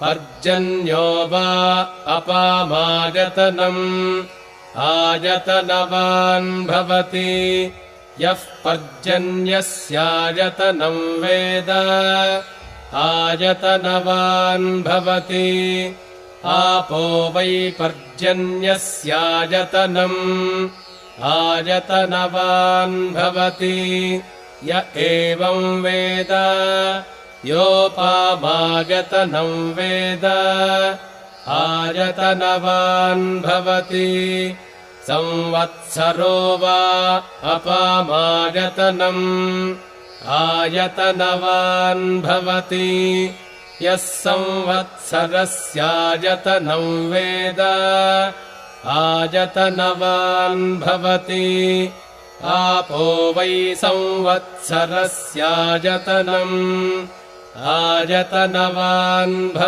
पर्जन्यो वा अपामायतनम् आयतनवान् भवति यः पर्जन्यस्यायतनम् वेद आयतनवान् भवति आपो वै पर्जन्यस्यायतनम् आयतनवान् भवति य एवं वेद योपामायतनम् वेद आयतनवान् भवति संवत्सरो वा अपामायतनम् आयतनवान् भवति यः संवत्सरस्यायतनम् वेद आयतनवान् भवति आपो वै संवत्सरस्यायतनम् आयतनवान् भवति।